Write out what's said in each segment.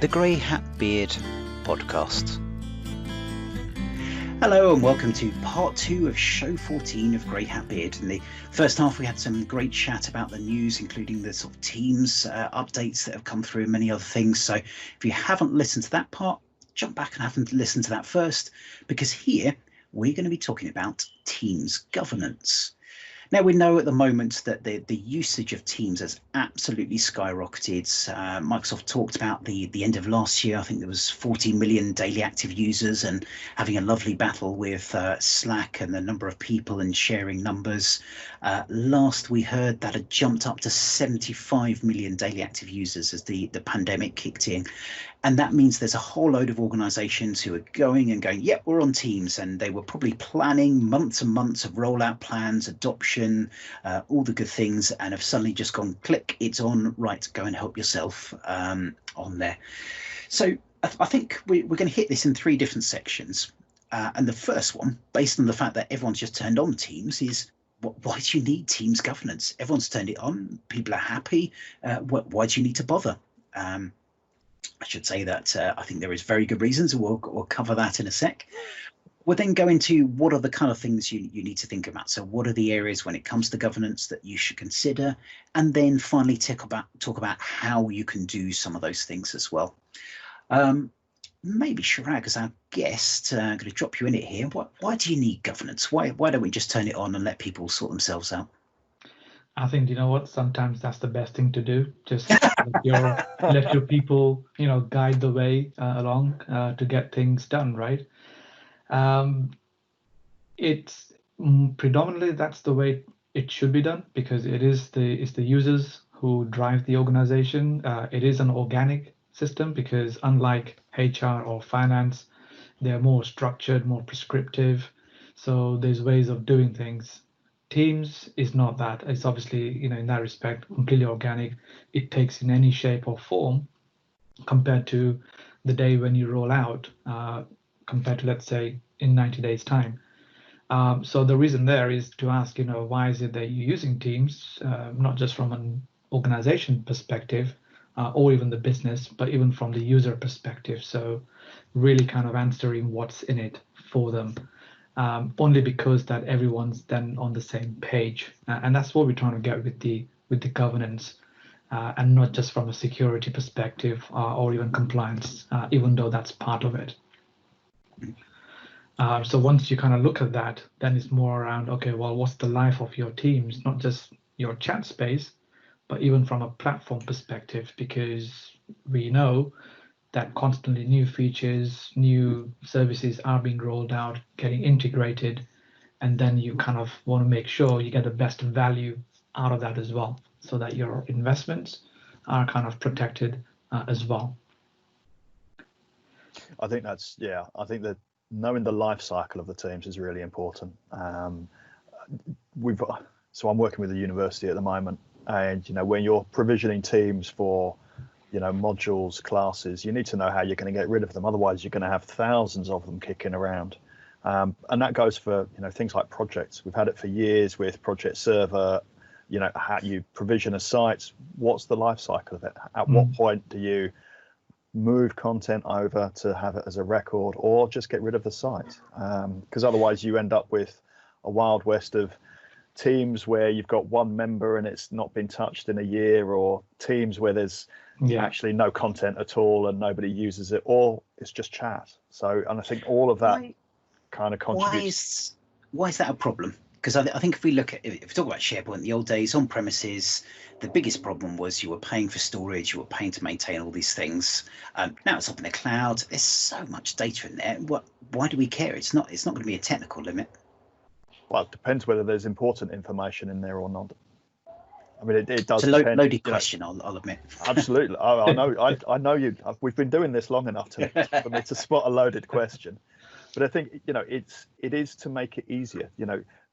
the Grey Hat Beard podcast. Hello and welcome to part 2 of show 14 of Grey Hat Beard. In the first half we had some great chat about the news, including the sort of Teams updates that have come through and many other things. So if you haven't listened to that part, jump back and have a listen to that first, because here we're going to be talking about Teams governance. Now, we know at the moment that the usage of Teams has absolutely skyrocketed. Microsoft talked about the end of last year. I think there was 40 million daily active users, and having a lovely battle with Slack and the number of people and sharing numbers. Last we heard that had jumped up to 75 million daily active users as the pandemic kicked in. And that means there's a whole load of organizations who are going, yep, we're on Teams. And they were probably planning months and months of rollout plans, adoption, all the good things, and have suddenly just gone, click, it's on, right, go and help yourself on there. So I think we're going to hit this in 3 different sections. And the first one, based on the fact that everyone's just turned on Teams, is why do you need Teams governance? Everyone's turned it on, people are happy. Why do you need to bother? I should say that I think there is very good reasons. We'll cover that in a sec. We'll then go into what are the kind of things you need to think about. So what are the areas when it comes to governance that you should consider? And then finally talk about how you can do some of those things as well. Maybe Chirag, as our guest, I'm going to drop you in it here. Why do you need governance? Why don't we just turn it on and let people sort themselves out? I think, you know what, sometimes that's the best thing to do. Just let your people, guide the way along to get things done, right? It's predominantly that's the way it should be done, because it's the users who drive the organization. It is an organic system, because unlike HR or finance, they're more structured, more prescriptive. So there's ways of doing things. Teams is not that. It's obviously, in that respect, completely organic. It takes in any shape or form compared to the day when you roll out, compared to, let's say, in 90 days time. So the reason there is to ask, why is it that you're using Teams, not just from an organization perspective or even the business, but even from the user perspective. So really kind of answering what's in it for them. Only because that everyone's then on the same page, and that's what we're trying to get with the governance, and not just from a security perspective or even compliance, even though that's part of it. So once you kind of look at that, then it's more around, okay, well, what's the life of your Teams, not just your chat space, but even from a platform perspective, because we know that constantly new features, new services are being rolled out, getting integrated, and then you kind of want to make sure you get the best value out of that as well, so that your investments are kind of protected as well. I think that knowing the life cycle of the Teams is really important. So I'm working with a university at the moment, and when you're provisioning Teams for modules, classes, you need to know how you're going to get rid of them. Otherwise, you're going to have thousands of them kicking around. And that goes for, things like projects. We've had it for years with Project Server, how you provision a site. What's the life cycle of it? At what point do you move content over to have it as a record, or just get rid of the site? Because otherwise you end up with a wild west of Teams where you've got one member and it's not been touched in a year, or Teams where there's actually no content at all and nobody uses it, or it's just chat. So, and I think all of that kind of contributes. Why is that a problem? Because I think if we talk about SharePoint in the old days, on premises, the biggest problem was you were paying for storage, you were paying to maintain all these things. Now it's up in the cloud. There's so much data in there. Why do we care? It's not going to be a technical limit. Well, it depends whether there's important information in there or not. I mean, it does. It's a loaded question, I'll admit. Absolutely. I know you. We've been doing this long enough for me to spot a loaded question. But I think it is to make it easier.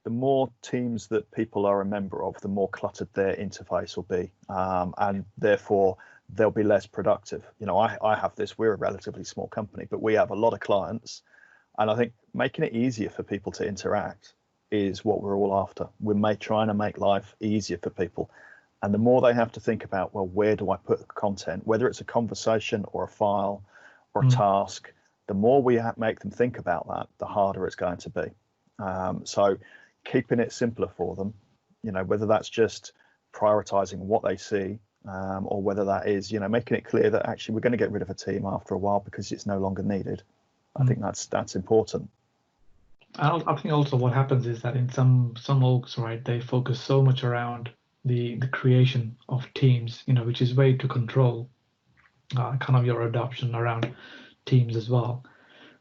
The more Teams that people are a member of, the more cluttered their interface will be, and therefore they'll be less productive. I have this. We're a relatively small company, but we have a lot of clients, and I think making it easier for people to interact is what we're all after. We're trying to make life easier for people. And the more they have to think about, well, where do I put content, whether it's a conversation or a file or a task, the more we make them think about that, the harder it's going to be. So keeping it simpler for them, whether that's just prioritizing what they see, or whether that is, making it clear that actually we're going to get rid of a team after a while because it's no longer needed. I think that's important. I think also what happens is that in some orgs, right, they focus so much around the creation of teams, which is way to control kind of your adoption around teams as well.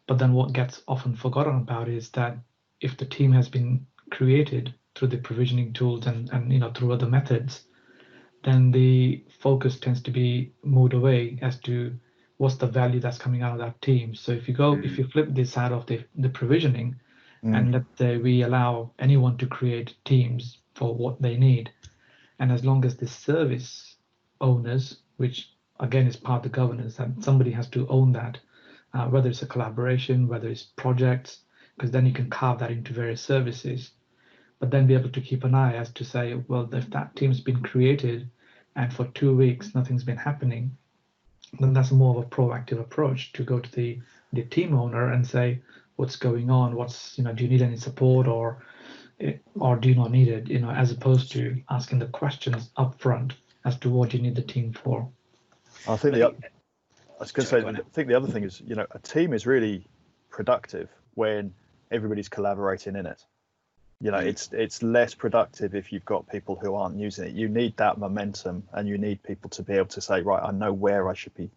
But then what gets often forgotten about is that if the team has been created through the provisioning tools and through other methods, then the focus tends to be moved away as to what's the value that's coming out of that team. So if you flip this side of the provisioning, and let's say we allow anyone to create teams for what they need, and as long as the service owners, which again is part of the governance, that somebody has to own that, whether it's a collaboration, whether it's projects, because then you can carve that into various services, but then be able to keep an eye as to say, well, if that team's been created and for 2 weeks nothing's been happening, then that's more of a proactive approach to go to the team owner and say, what's going on? Do you need any support or do you not need it? As opposed to asking the questions up front as to what you need the team for. I think I think the other thing is, a team is really productive when everybody's collaborating in it. It's less productive if you've got people who aren't using it. You need that momentum, and you need people to be able to say, right, I know where I should be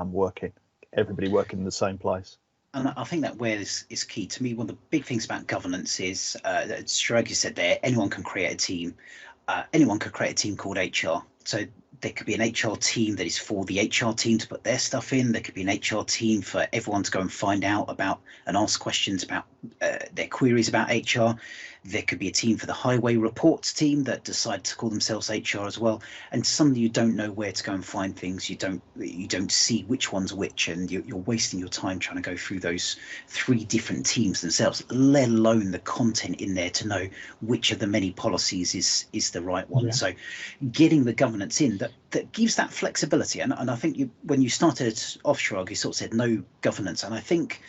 working. Everybody working in the same place. And I think that where is key. To me, one of the big things about governance is, Chirag, you said there, anyone can create a team. Anyone could create a team called HR. So there could be an HR team that is for the HR team to put their stuff in. There could be an HR team for everyone to go and find out about and ask questions about their queries about HR. There could be a team for the highway reports team that decide to call themselves HR as well. And suddenly you don't know where to go and find things. You don't see which one's which, and you're wasting your time trying to go through those 3 different teams themselves, let alone the content in there to know which of the many policies is the right one. Yeah. So getting the governance in that gives that flexibility. And I think when you started off, Chirag, you sort of said no governance. And I think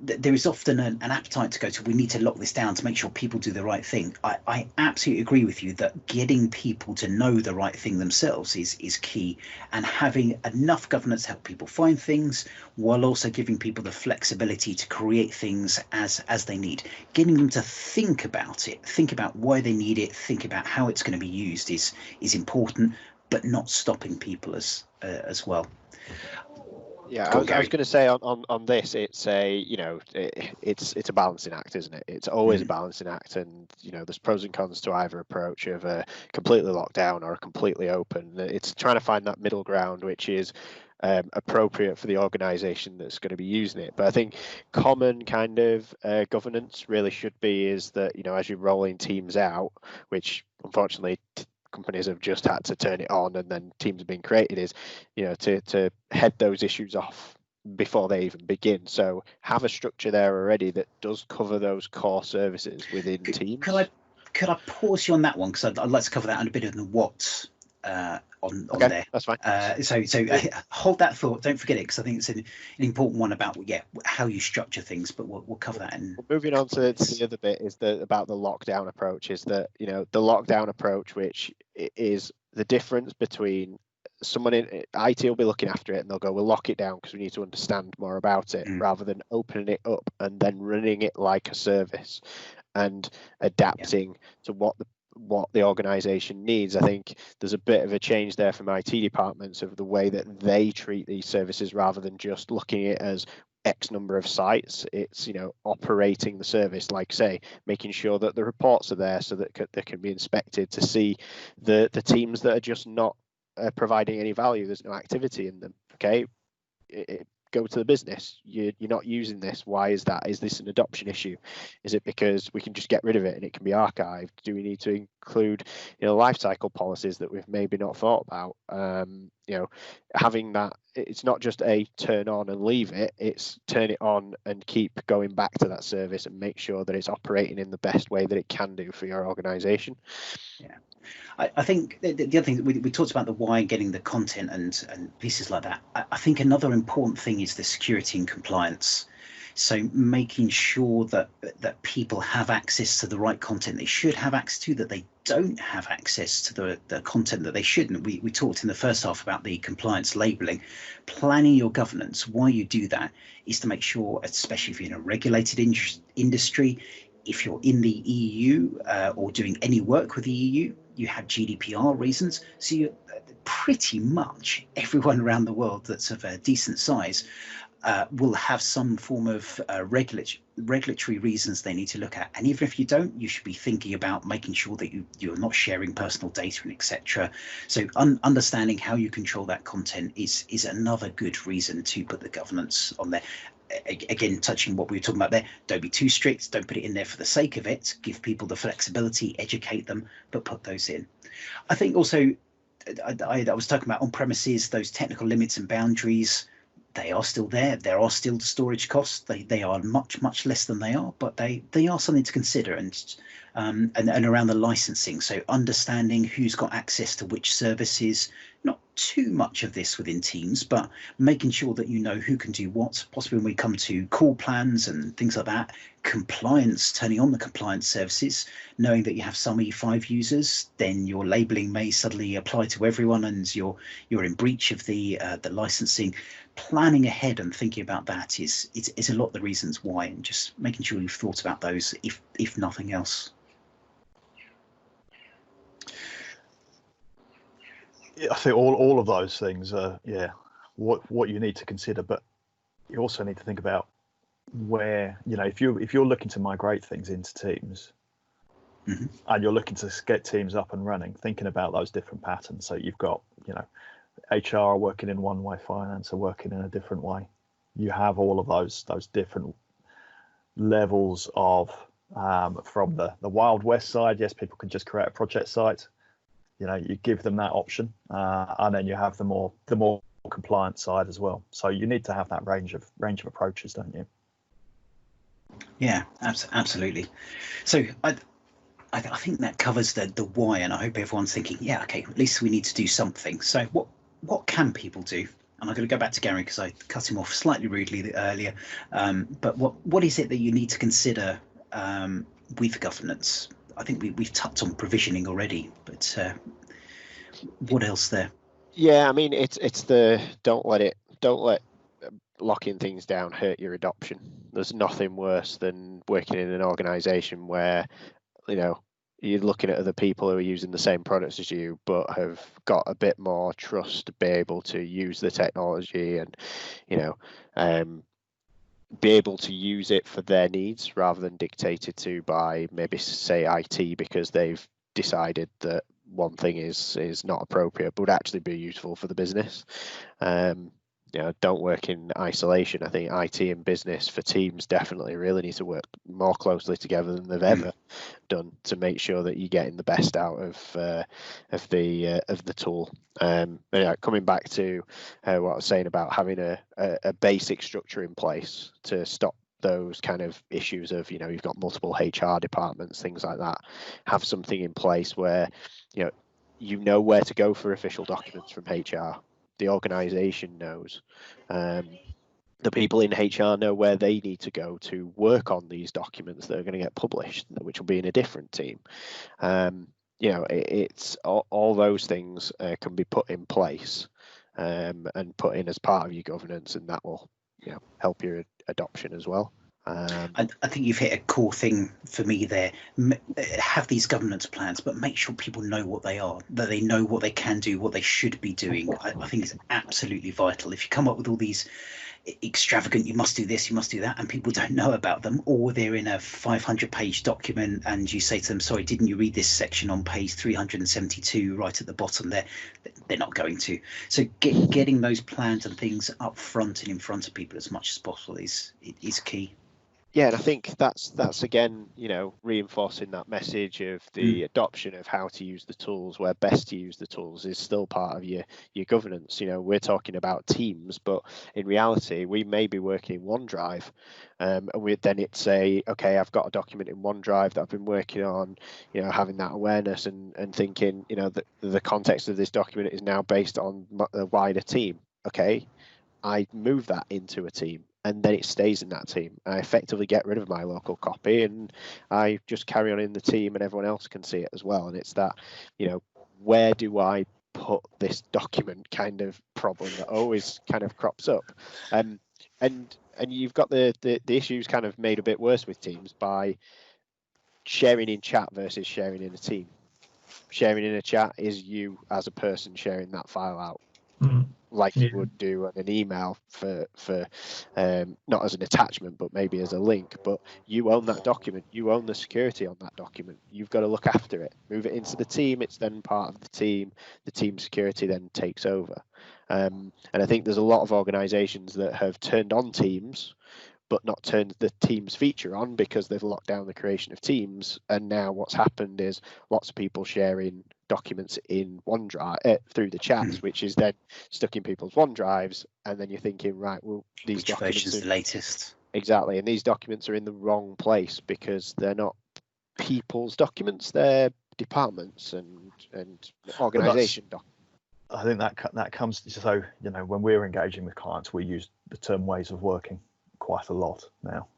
there is often an appetite to go to, we need to lock this down to make sure people do the right thing. I absolutely agree with you that getting people to know the right thing themselves is key, and having enough governance to help people find things while also giving people the flexibility to create things as they need. Getting them to think about it, think about why they need it, think about how it's going to be used is important, but not stopping people as well. Yeah, I was going to say on this, it's it's a balancing act, isn't it? It's always a balancing act, and there's pros and cons to either approach of a completely locked down or a completely open. It's trying to find that middle ground, which is appropriate for the organisation that's going to be using it. But I think common kind of governance really should be is that as you're rolling teams out, which unfortunately companies have just had to turn it on and then teams have been created, is to head those issues off before they even begin. So have a structure there already that does cover those core services within teams. Could I pause you on that one, because I'd like to cover that and a bit of the what on okay, there. That's fine. So hold that thought. Don't forget it, because I think it's an important one about how you structure things. But we'll cover that. Moving on to the other bit is about the lockdown approach. Is that the lockdown approach, which is the difference between someone in IT will be looking after it and they'll go, we'll lock it down because we need to understand more about it, rather than opening it up and then running it like a service and adapting to what the organization needs. I think there's a bit of a change there from IT departments of the way that they treat these services, rather than just looking at it as X number of sites. It's operating the service, like say making sure that the reports are there so that they can be inspected to see the teams that are just not providing any value. There's no activity in them. Okay, go to the business. You're not using this. Why is that? Is this an adoption issue? Is it because we can just get rid of it and it can be archived? Do we need to include life cycle policies that we've maybe not thought about? Having that, it's not just a turn on and leave it, it's turn it on and keep going back to that service and make sure that it's operating in the best way that it can do for your organization. I think the other thing that we talked about the why, getting the content and pieces like that. I think another important thing is the security and compliance. So making sure that people have access to the right content they should have access to, that they don't have access to the content that they shouldn't. We talked in the first half about the compliance labeling. Planning your governance, why you do that is to make sure, especially if you're in a regulated industry, if you're in the EU or doing any work with the EU, you have GDPR reasons. So you pretty much everyone around the world that's of a decent size will have some form of regulatory reasons they need to look at. And even if you don't, you should be thinking about making sure that you're not sharing personal data and etc. So understanding how you control that content is another good reason to put the governance on there. Again, touching what we were talking about there, don't be too strict, don't put it in there for the sake of it, give people the flexibility, educate them, but put those in. I think also, I was talking about on premises, those technical limits and boundaries, they are still there. There are still storage costs. They are much less than they are, but they are something to consider. And around the licensing, so understanding who's got access to which services, not too much of this within Teams, but making sure that you know who can do what. Possibly when we come to call plans and things like that, compliance, turning on the compliance services, knowing that you have some E5 users, then your labeling may suddenly apply to everyone, and you're in breach of the licensing. Planning ahead and thinking about that is a lot of the reasons why, and just making sure you've thought about those, if nothing else. I think all of those things are what you need to consider, but you also need to think about where, if you're looking to migrate things into Teams, mm-hmm. and you're looking to get Teams up and running, thinking about those different patterns. So you've got HR are working in one way, finance are working in a different way. You have all of those different levels of from the Wild West side. Yes, people can just create a project site. You give them that option, and then you have the more compliant side as well. So you need to have that range of approaches, don't you? Yeah, absolutely. So I think that covers the why, and I hope everyone's thinking, yeah, okay, at least we need to do something. So what can people do? And I'm going to go back to Gary because I cut him off slightly rudely earlier. But what is it that you need to consider with governance? I think we've touched on provisioning already, but what else there? Yeah, I mean, it's the don't let locking things down hurt your adoption. There's nothing worse than working in an organization where you're looking at other people who are using the same products as you, but have got a bit more trust to be able to use the technology and be able to use it for their needs rather than dictated to by maybe say IT because they've decided that one thing is not appropriate but would actually be useful for the business. Don't work in isolation. I think IT and business for Teams definitely really need to work more closely together than they've ever done to make sure that you're getting the best out of the tool. Coming back to what I was saying about having a basic structure in place to stop those kind of issues of you've got multiple HR departments, things like that. Have something in place where you know where to go for official documents from HR. The organization knows. The people in HR know where they need to go to work on these documents that are going to get published, which will be in a different team. It's all those things can be put in place and put in as part of your governance, and that will help your adoption as well. I think you've hit a core thing for me there. Have these governance plans, but make sure people know what they are, that they know what they can do, what they should be doing. I think it's absolutely vital. If you come up with all these extravagant, you must do this, you must do that, and people don't know about them, or they're in a 500-page document and you say to them, sorry, didn't you read this section on page 372 right at the bottom there? They're not going to. So getting those plans and things up front and in front of people as much as possible is key. Yeah, and I think that's again, reinforcing that message of the adoption of how to use the tools, where best to use the tools is still part of your governance. We're talking about Teams, but in reality, we may be working in OneDrive, and then it's okay, I've got a document in OneDrive that I've been working on, having that awareness and thinking, that the context of this document is now based on a wider team. Okay, I move that into a team, and then it stays in that team. I effectively get rid of my local copy, and I just carry on in the team, and everyone else can see it as well. And it's that, where do I put this document kind of problem that always kind of crops up. And you've got the issues kind of made a bit worse with Teams by sharing in chat versus sharing in a team. Sharing in a chat is you as a person sharing that file out. Like you would do on an email for not as an attachment, but maybe as a link. But you own that document. You own the security on that document. You've got to look after it. Move it into the team. It's then part of the team. The team security then takes over. And I think there's a lot of organizations that have turned on Teams, but not turned the Teams feature on because they've locked down the creation of Teams. And now what's happened is lots of people sharing documents in OneDrive through the chats, which is then stuck in people's OneDrives. And then you're thinking, right, well, these documents version's the latest. Exactly. And these documents are in the wrong place because they're not people's documents, they're departments and organization documents. I think that comes to, so, when we're engaging with clients, we use the term ways of working quite a lot now,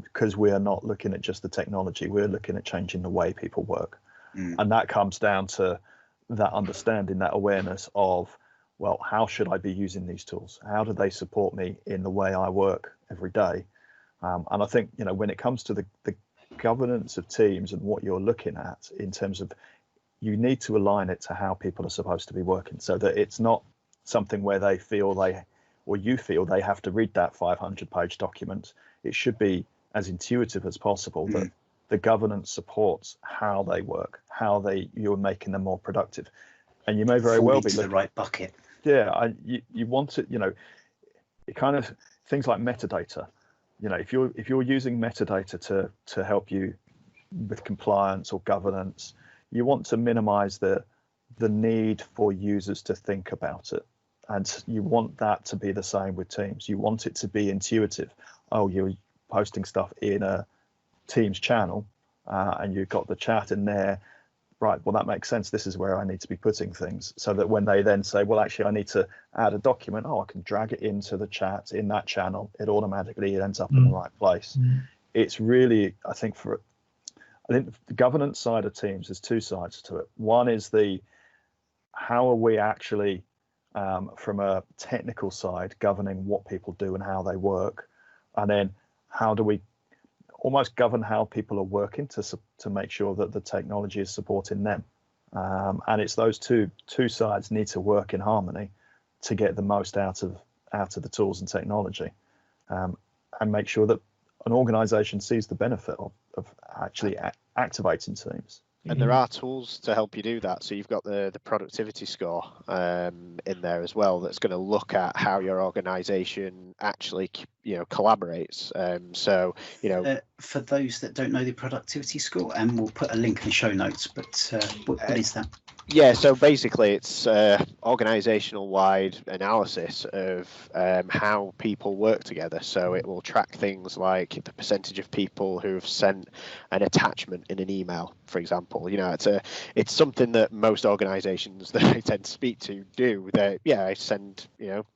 because we are not looking at just the technology, we're looking at changing the way people work. And that comes down to that understanding, that awareness of, well, how should I be using these tools? How do they support me in the way I work every day? And I think, when it comes to the governance of Teams and what you're looking at in terms of, you need to align it to how people are supposed to be working, so that it's not something where they feel you feel they have to read that 500-page document. It should be as intuitive as possible, that the governance supports how they work, how you're making them more productive. And you may very well be the right bucket. Yeah, you want it, it kind of things like metadata. If you're using metadata to help you with compliance or governance, you want to minimize the need for users to think about it. And you want that to be the same with Teams. You want it to be intuitive. Oh, you're posting stuff in a Teams channel, and you've got the chat in there. Right, well, that makes sense. This is where I need to be putting things, so that when they then say, well, actually, I need to add a document, I can drag it into the chat in that channel. It automatically ends up in the right place. It's really, I think the governance side of Teams, there's two sides to it. One is how are we actually, from a technical side, governing what people do and how they work, and then how do we almost govern how people are working to make sure that the technology is supporting them. And it's those two sides need to work in harmony to get the most out of the tools and technology, and make sure that an organization sees the benefit of actually activating Teams. And there are tools to help you do that. So you've got the productivity score in there as well, that's going to look at how your organization actually collaborates. So for those that don't know the productivity score, and we'll put a link in the show notes, but what is that? Yeah, so basically it's organizational wide analysis of how people work together. So it will track things like the percentage of people who've sent an attachment in an email, for example. It's something that most organizations that I tend to speak to do. I send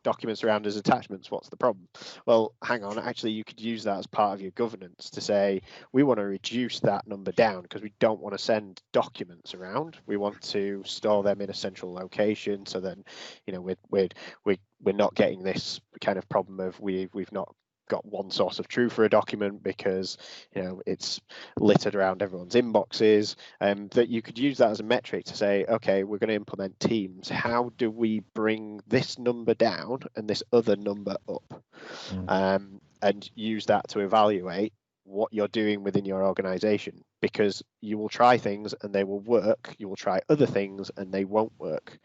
documents around as attachments. What's the problem? Well, hang on, actually you could use that as part of your governance to say, we want to reduce that number down because we don't want to send documents around. We want to store them in a central location, so then we're not getting this kind of problem of we've not got one source of truth for a document because it's littered around everyone's inboxes. That you could use that as a metric to say, okay, we're going to implement Teams. How do we bring this number down and this other number up? And use that to evaluate what you're doing within your organization, because you will try things and they will work. You will try other things and they won't work.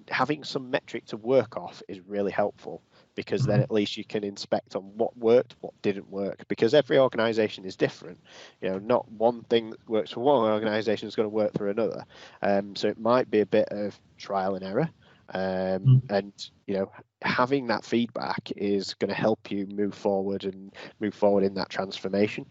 Having some metric to work off is really helpful, because then at least you can inspect on what worked, what didn't work, because every organization is different. Not one thing that works for one organization is going to work for another. So it might be a bit of trial and error. And having that feedback is going to help you move forward in that transformation.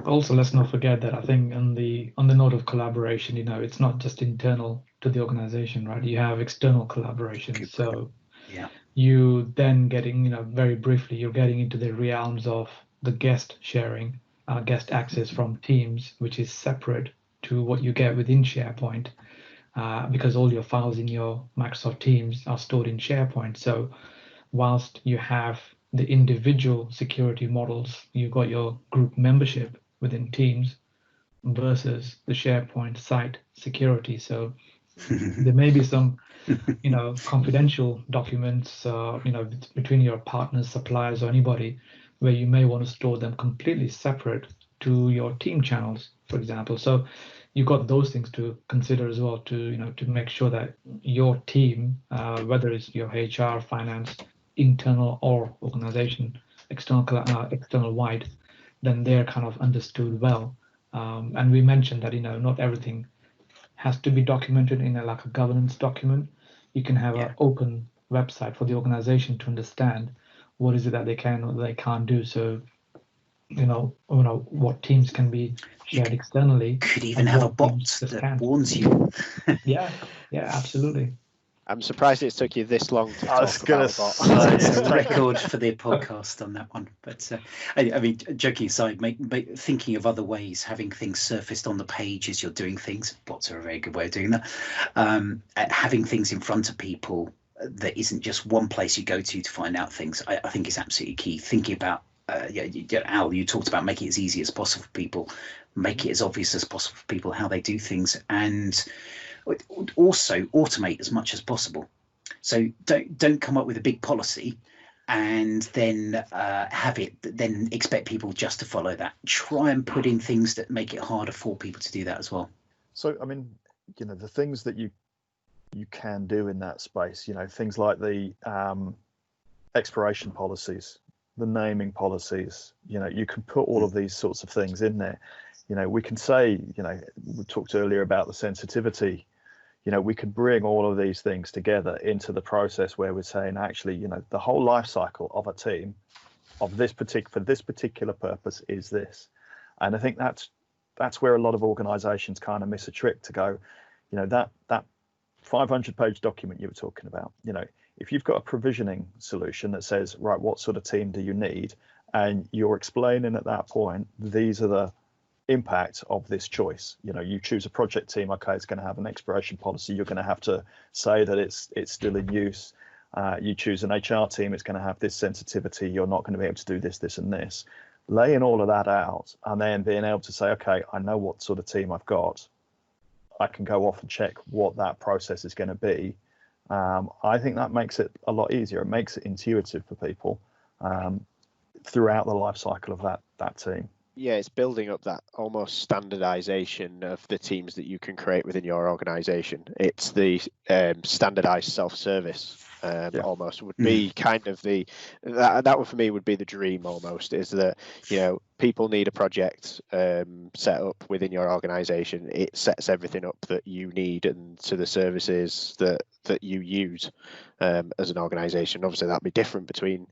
Also, let's not forget that I think on the note of collaboration, it's not just internal to the organization, right? You have external collaboration. So yeah, you then getting, very briefly, you're getting into the realms of the guest sharing, guest access from Teams, which is separate to what you get within SharePoint, because all your files in your Microsoft Teams are stored in SharePoint. So whilst you have the individual security models, you've got your group membership within Teams versus the SharePoint site security. So there may be some, confidential documents, between your partners, suppliers, or anybody, where you may want to store them completely separate to your team channels, for example. So you've got those things to consider as well, to make sure that your team, whether it's your HR, finance, internal or organization, external wide, then they're kind of understood well. And we mentioned that not everything has to be documented in a governance document. You can have an open website for the organization to understand what is it that they can or they can't do. So what teams can be shared externally. Could even have a bot that warns you. yeah, absolutely. I'm surprised it took you this long to I was talk gonna about say, it's a record for the podcast on that one. But I mean, joking aside, thinking of other ways, having things surfaced on the page as you're doing things. Bots are a very good way of doing that. Having things in front of people that isn't just one place you go to find out things, I think is absolutely key. Thinking about, Al, you talked about making it as easy as possible for people, make it as obvious as possible for people how they do things, and also automate as much as possible. So don't come up with a big policy and then then expect people just to follow that. Try and put in things that make it harder for people to do that as well. So I mean, the things that you can do in that space, things like the expiration policies, the naming policies, you can put all of these sorts of things in there. We can say, we talked earlier about the sensitivity. We could bring all of these things together into the process where we're saying, actually, the whole life cycle of a team of for this particular purpose is this. And I think that's where a lot of organizations kind of miss a trick to go, that 500-page document you were talking about, if you've got a provisioning solution that says, right, what sort of team do you need? And you're explaining at that point, these are the impact of this choice. You choose a project team, okay, it's going to have an expiration policy, you're going to have to say that it's still in use. You choose an HR team, it's going to have this sensitivity, you're not going to be able to do this and this. Laying all of that out and then being able to say, okay, I know what sort of team I've got, I can go off and check what that process is going to be. I think that makes it a lot easier. It makes it intuitive for people throughout the life cycle of that team. Yeah, it's building up that almost standardization of the teams that you can create within your organization. It's the standardized self-service almost would be kind of that for me would be the dream almost, is that, people need a project set up within your organization. It sets everything up that you need and to the services that you use as an organization. Obviously that'd be different between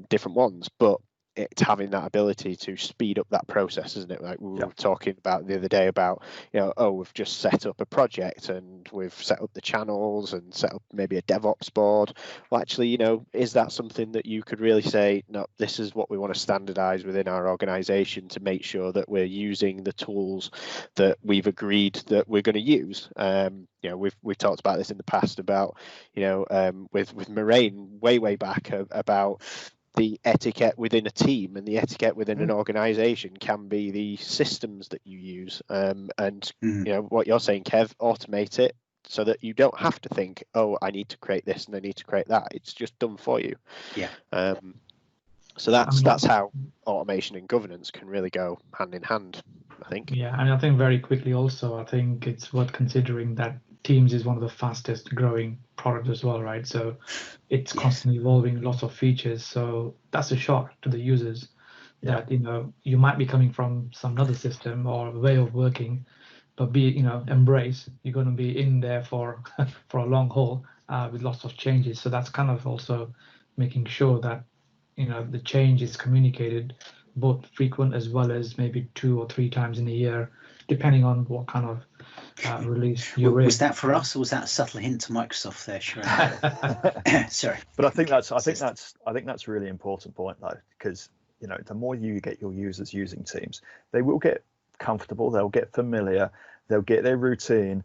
different ones, but it's having that ability to speed up that process, isn't it? Like we were talking about the other day about, we've just set up a project and we've set up the channels and set up maybe a DevOps board. Well, actually, is that something that you could really say, no, this is what we want to standardize within our organization to make sure that we're using the tools that we've agreed that we're going to use. We've talked about this in the past about, with Moraine way back about the etiquette within a team and the etiquette within an organization can be the systems that you use. What you're saying, Kev, automate it so that you don't have to think, oh, I need to create this and I need to create that. It's just done for you. Yeah. So that's how automation and governance can really go hand in hand, I think. Yeah, and I think very quickly also, I think it's worth considering that Teams is one of the fastest growing products as well, right? So it's constantly evolving, lots of features. So that's a shock to the users that, you might be coming from some other system or way of working, but embrace, you're going to be in there for for a long haul with lots of changes. So that's kind of also making sure that the change is communicated both frequent as well as maybe 2 or 3 times in a year, depending on what kind of release you're in. Was that for us, or was that a subtle hint to Microsoft there, Chirag? Sorry. But I think that's a really important point though, because the more you get your users using Teams, they will get comfortable, they'll get familiar, they'll get their routine,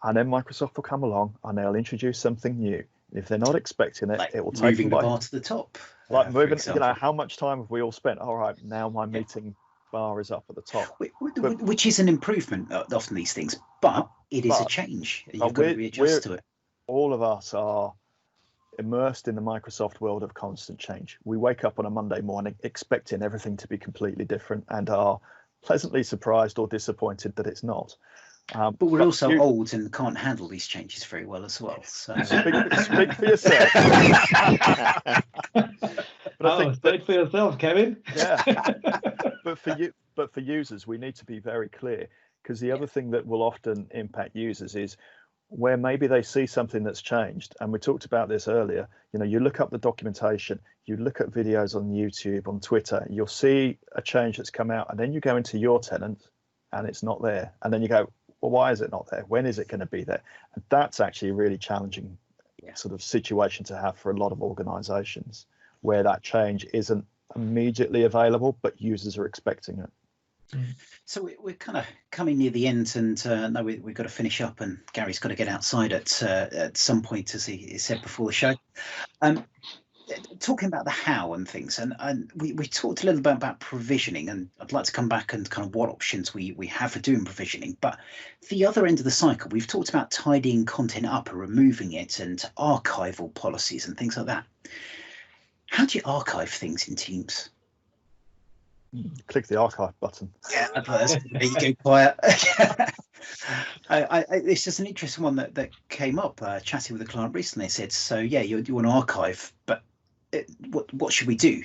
and then Microsoft will come along and they'll introduce something new. If they're not expecting it, it will take moving the bar to the top. Like moving, how much time have we all spent? All right, now my meeting bar is up at the top, which is an improvement. Often these things, but it is a change. You've got to readjust to it. All of us are immersed in the Microsoft world of constant change. We wake up on a Monday morning expecting everything to be completely different and are pleasantly surprised or disappointed that it's not. But we're also old and can't handle these changes very well as well. So. Speak for yourself. Speak for yourself, Kevin. Yeah. But for users, we need to be very clear, because the other thing that will often impact users is where maybe they see something that's changed. And we talked about this earlier. You look up the documentation, you look at videos on YouTube, on Twitter, you'll see a change that's come out, and then you go into your tenant and it's not there. And then you go, well, why is it not there? When is it going to be there? And that's actually a really challenging sort of situation to have for a lot of organizations, where that change isn't immediately available, but users are expecting it. So we're kind of coming near the end, and no, we've got to finish up, and Gary's got to get outside at some point, as he said before the show. Talking about the how and things, and we talked a little bit about provisioning, and I'd like to come back and kind of what options we have for doing provisioning. But the other end of the cycle, we've talked about tidying content up or removing it, and archival policies and things like that. How do you archive things in Teams? Click the archive button. Yeah, there you go, quiet. It's just an interesting one that came up. Chatting with a client recently, they said, "So yeah, you want to archive, but what should we do?"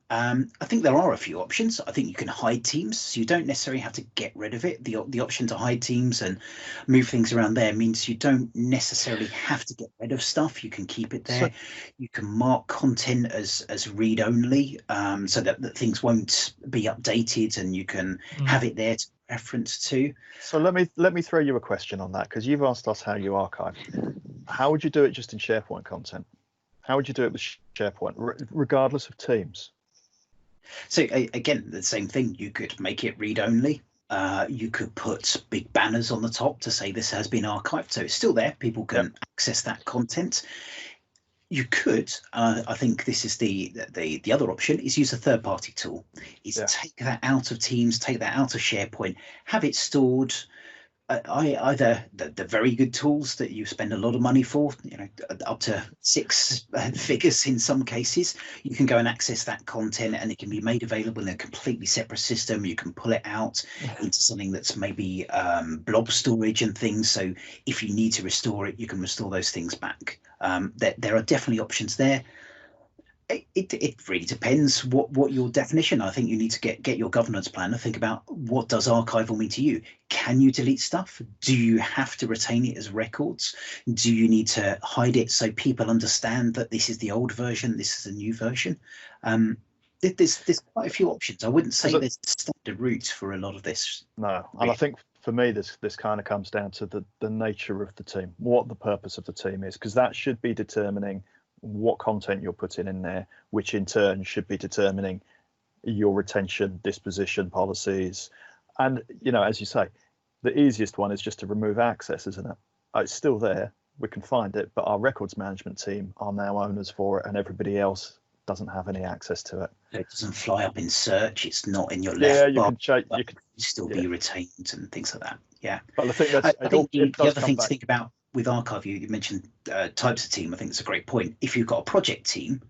I think there are a few options. I think you can hide teams, so you don't necessarily have to get rid of it. The option to hide teams and move things around there means you don't necessarily have to get rid of stuff. You can keep it there. You can mark content as read only, so that things won't be updated, and you can have it there to reference to. So let me throw you a question on that, because you've asked us how you archive. How would you do it just in SharePoint content? How would you do it with SharePoint, regardless of Teams? So again, the same thing. You could make it read only. You could put big banners on the top to say this has been archived, so it's still there. People can access that content. You could, I think this is the other option, is use a third-party tool. Take that out of Teams, take that out of SharePoint, have it stored. Either the very good tools that you spend a lot of money for, up to 6 figures in some cases, you can go and access that content, and it can be made available in a completely separate system. You can pull it out into something that's maybe blob storage and things. So if you need to restore it, you can restore those things back. There are definitely options there. It really depends what your definition. I think you need to get your governance plan and think about, what does archival mean to you? Can you delete stuff? Do you have to retain it as records? Do you need to hide it so people understand that this is the old version, this is the new version? There's quite a few options. I wouldn't say there's a standard route for a lot of this. No, and I think for me this kind of comes down to the nature of the team, what the purpose of the team is, because that should be determining what content you're putting in there, which in turn should be determining your retention, disposition policies. And as you say, the easiest one is just to remove access, isn't it? It's still there, we can find it, but our records management team are now owners for it, and everybody else doesn't have any access to it. It doesn't fly up in search, it's not in your left bar, you can still be retained and things like that. Yeah, but I think the other thing to think about with Archive, you mentioned types of team. I think it's a great point. If you've got a project team,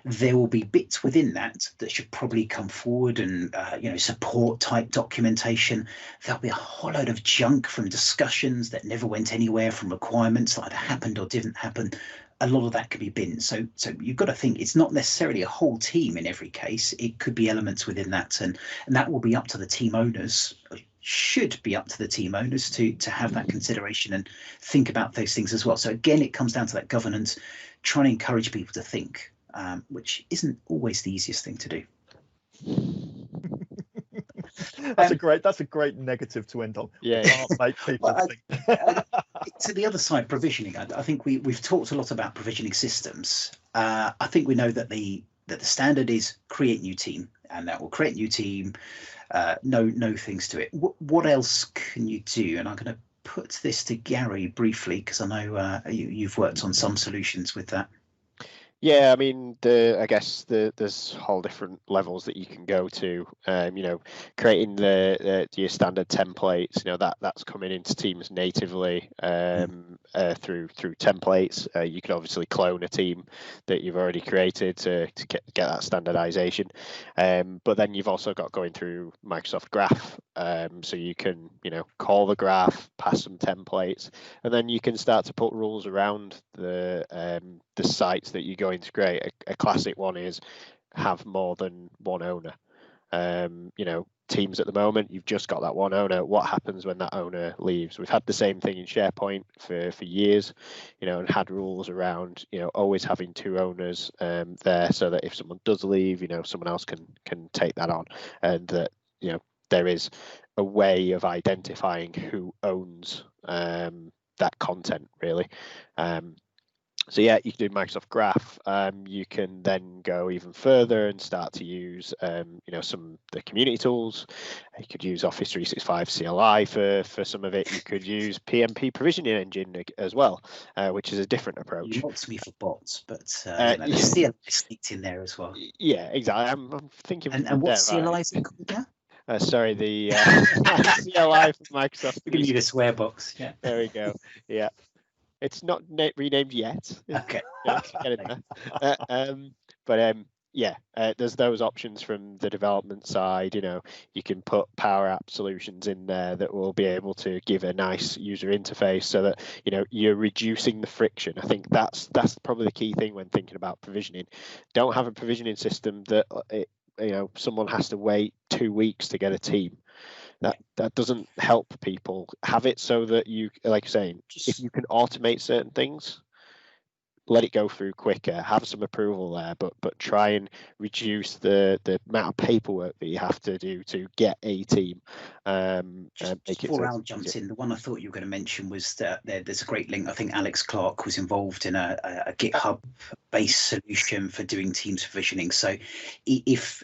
there will be bits within that should probably come forward, and support type documentation. There'll be a whole load of junk from discussions that never went anywhere, from requirements that either happened or didn't happen. A lot of that could be binned. So you've got to think it's not necessarily a whole team in every case. It could be elements within that, and that will be up to the team owners. Should be up to the team owners to have that consideration and think about those things as well. So again, it comes down to that governance, trying to encourage people to think, which isn't always the easiest thing to do. That's a great negative to end on. Yeah, make people think. To the other side, provisioning. I think we've talked a lot about provisioning systems. I think we know that the standard is create new team, and that will create new team. No things to it. What else can you do? And I'm going to put this to Gary briefly, because I know you've worked on some solutions with that. Yeah, I mean, I guess there's whole different levels that you can go to. Creating your standard templates. That's coming into Teams natively through templates. You can obviously clone a team that you've already created to get that standardization. But then you've also got going through Microsoft Graph. So you can call the graph, pass some templates, and then you can start to put rules around the sites that you go integrate. A classic one is have more than one owner. Teams at the moment, you've just got that one owner. What happens when that owner leaves? We've had the same thing in SharePoint for years, and had rules around always having two owners there, so that if someone does leave, someone else can take that on, and that there is a way of identifying who owns that content, really. So yeah, you can do Microsoft Graph. You can then go even further and start to use, some of the community tools. You could use Office 365 CLI for some of it. You could use PMP Provisioning Engine as well, which is a different approach. You lots me for bots, but there's CLI sneaked in there as well. Yeah, exactly. I'm thinking. And what CLI is it called now? Sorry, the CLI from Microsoft. We're going to need a swear box. Yeah. There we go. Yeah. It's not renamed yet. Okay. Get in there. There's those options from the development side. You can put Power App solutions in there that will be able to give a nice user interface, so that you're reducing the friction. I think that's probably the key thing when thinking about provisioning. Don't have a provisioning system that someone has to wait 2 weeks to get a team. That doesn't help people. Have it so that you, like you're saying, if you can automate certain things, let it go through quicker. Have some approval there, but try and reduce the amount of paperwork that you have to do to get a team. Before Al jumps in, the one I thought you were going to mention was that there's a great link. I think Alex Clark was involved in a GitHub-based solution for doing Teams provisioning. So if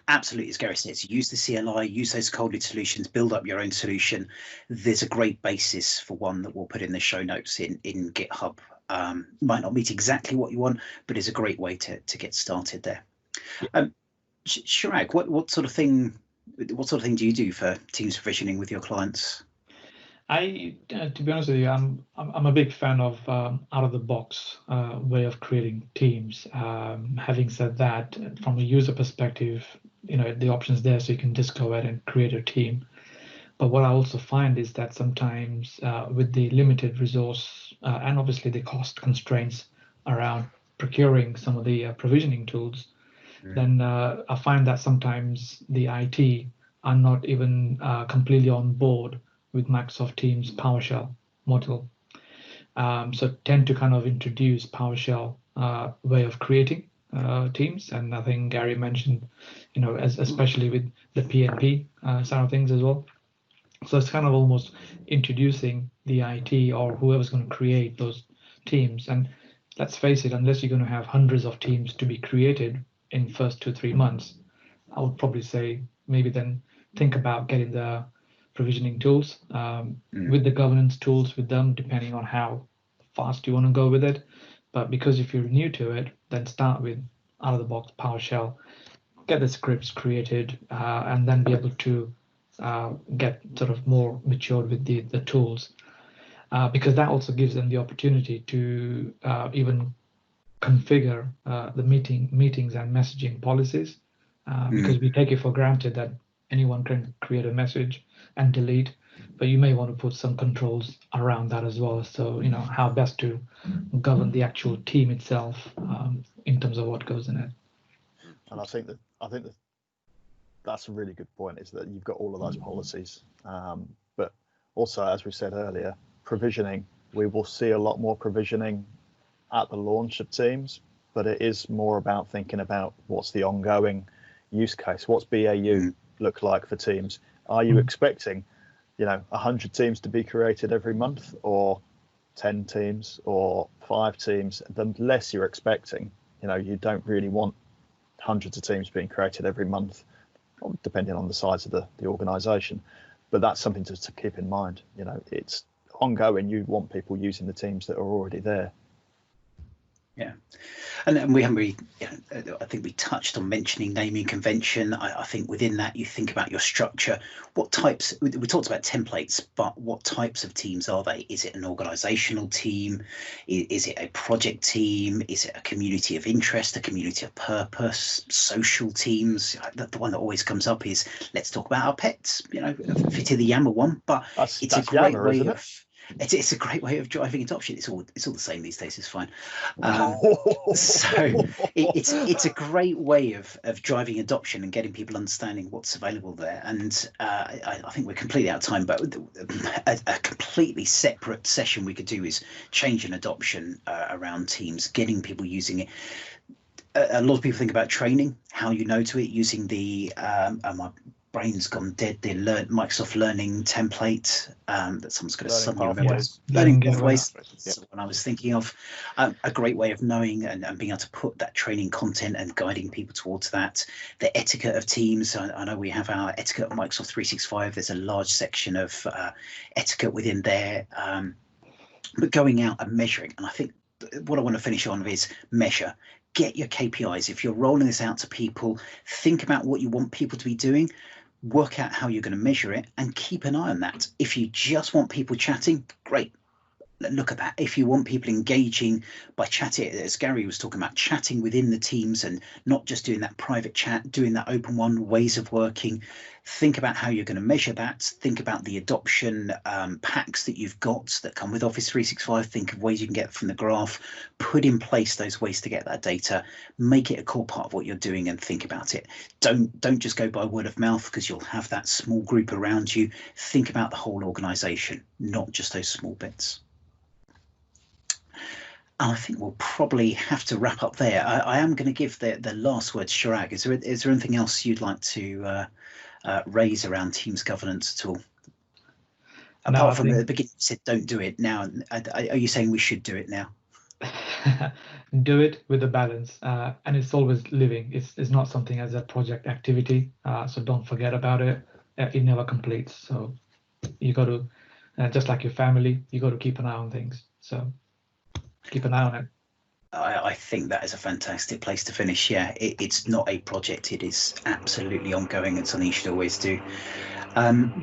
absolutely, as Gary says, use the CLI, use those cold-lead solutions, build up your own solution. There's a great basis for one that we'll put in the show notes in GitHub. Might not meet exactly what you want, but is a great way to get started there. Chirag, what sort of thing do you do for Teams provisioning with your clients? To be honest with you, I'm a big fan of out of the box way of creating teams. Having said that, from a user perspective, the options there, so you can just go ahead and create a team. But what I also find is that sometimes with the limited resource and obviously the cost constraints around procuring some of the provisioning tools, then I find that sometimes the IT are not even completely on board with Microsoft Teams PowerShell module. So tend to kind of introduce PowerShell way of creating teams. And I think Gary mentioned, especially with the PNP side of things as well. So it's kind of almost introducing the IT or whoever's going to create those teams. And let's face it, unless you're going to have hundreds of teams to be created in first 2-3 months, I would probably say maybe then think about getting the provisioning tools with the governance tools with them, depending on how fast you want to go with it. But because if you're new to it, then start with out of the box PowerShell, get the scripts created, and then be able to get sort of more matured with the tools. because that also gives them the opportunity to even configure the meetings and messaging policies, because we take it for granted that anyone can create a message and delete, but you may want to put some controls around that as well. So how best to govern the actual team itself in terms of what goes in it. And I think that that's a really good point, is that you've got all of those policies, but also, as we said earlier, provisioning. We will see a lot more provisioning at the launch of Teams, but it is more about thinking about what's the ongoing use case. What's BAU look like for Teams? Are you expecting 100 teams to be created every month, or 10 teams, or 5 teams? The less you're expecting, you don't really want hundreds of teams being created every month, depending on the size of the organization. But that's something to keep in mind. It's ongoing. You want people using the teams that are already there. Yeah, and we haven't really, I think we touched on mentioning naming convention. I think within that, you think about your structure. What types, we talked about templates, but what types of teams are they? Is it an organizational team? Is it a project team? Is it a community of interest, a community of purpose, social teams? The one that always comes up is, let's talk about our pets, fit in the Yammer one, but it's a great way of... It's a great way of driving adoption. It's all the same these days. It's fine. So it's a great way of driving adoption and getting people understanding what's available there. And I think we're completely out of time, but a completely separate session we could do is changing adoption around Teams, getting people using it. A lot of people think about training, how you know to it, using the my brain's gone dead, the Microsoft Learning template that someone's got to suddenly remember. Learning pathways, that's what I was thinking of. A great way of knowing and being able to put that training content and guiding people towards that. The etiquette of Teams. I know we have our etiquette of Microsoft 365. There's a large section of etiquette within there. But going out and measuring, and I think what I want to finish on is measure. Get your KPIs. If you're rolling this out to people, think about what you want people to be doing. Work out how you're going to measure it and keep an eye on that. If you just want people chatting, great. Look at that. If you want people engaging by chatting, as Gary was talking about, chatting within the teams and not just doing that private chat, doing that open one, ways of working, think about how you're going to measure that. Think about the adoption packs that you've got that come with Office 365. Think of ways you can get from the graph, put in place those ways to get that data, make it a core part of what you're doing and think about it. Don't just go by word of mouth, because you'll have that small group around you. Think about the whole organization, not just those small bits. I think we'll probably have to wrap up there. I am going to give the last word to Chirag. Is there anything else you'd like to raise around Teams governance at all? Apart from the beginning, you said don't do it now. Are you saying we should do it now? Do it with a balance, and it's always living. It's not something as a project activity, so don't forget about it. It never completes. So you got to, just like your family, you got to keep an eye on things. So keep an eye on it. I think that is a fantastic place to finish. Yeah, it's not a project. It is absolutely ongoing. It's something you should always do.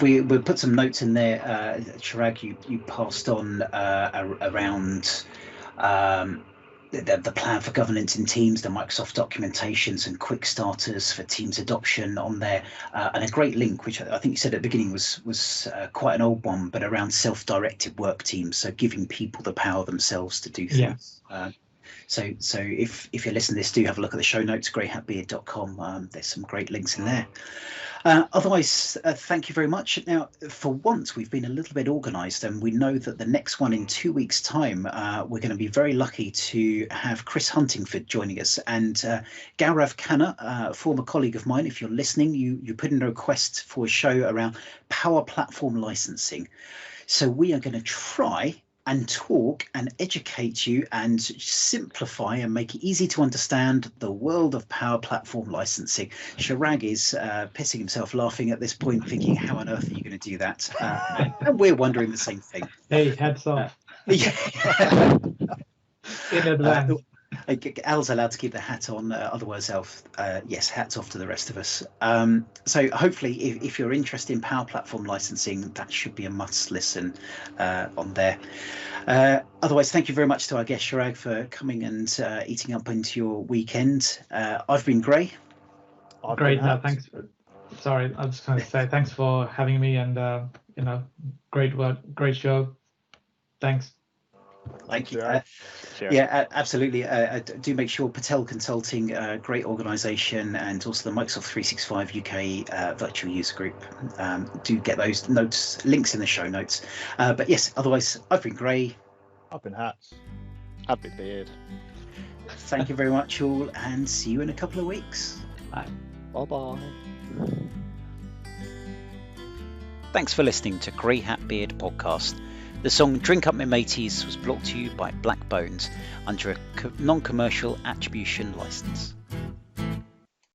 We'll put some notes in there. Chirag, you passed on around the plan for governance in Teams, the Microsoft documentations and quick starters for Teams adoption on there, and a great link, which I think you said at the beginning was quite an old one, but around self-directed work teams, so giving people the power themselves to do things. Yeah. So if you're listening to this, do have a look at the show notes, greyhatbeard.com. There's some great links in there. Otherwise, thank you very much. Now, for once, we've been a little bit organised, and we know that the next one in 2 weeks' time, we're going to be very lucky to have Chris Huntingford joining us. And Gaurav Khanna, a former colleague of mine, if you're listening, you put in a request for a show around Power Platform licensing. So we are going to try and talk and educate you and simplify and make it easy to understand the world of Power Platform licensing. Chirag is pissing himself laughing at this point, thinking, how on earth are you going to do that? And we're wondering the same thing. Hey, hats off. Yeah. In advance. Al's allowed to keep the hat on, otherwise yes, hats off to the rest of us. So hopefully if you're interested in Power Platform licensing, that should be a must listen on there. Otherwise, thank you very much to our guest Chirag for coming and eating up into your weekend. I've been Gray. Great. Thanks. Sorry, I was just going to say thanks for having me, and great work, great show. Thanks. Thank you. Yeah, absolutely. Do make sure Patel Consulting, great organisation, and also the Microsoft 365 UK virtual user group. Do get those links in the show notes. But yes, otherwise, I've been Gray. I've been Hats. I've been Beard. Thank you very much, all, and see you in a couple of weeks. Bye. Bye-bye. Thanks for listening to Grey Hat Beard podcast. The song Drink Up My Mateys was brought to you by Black Bones under a non-commercial attribution license.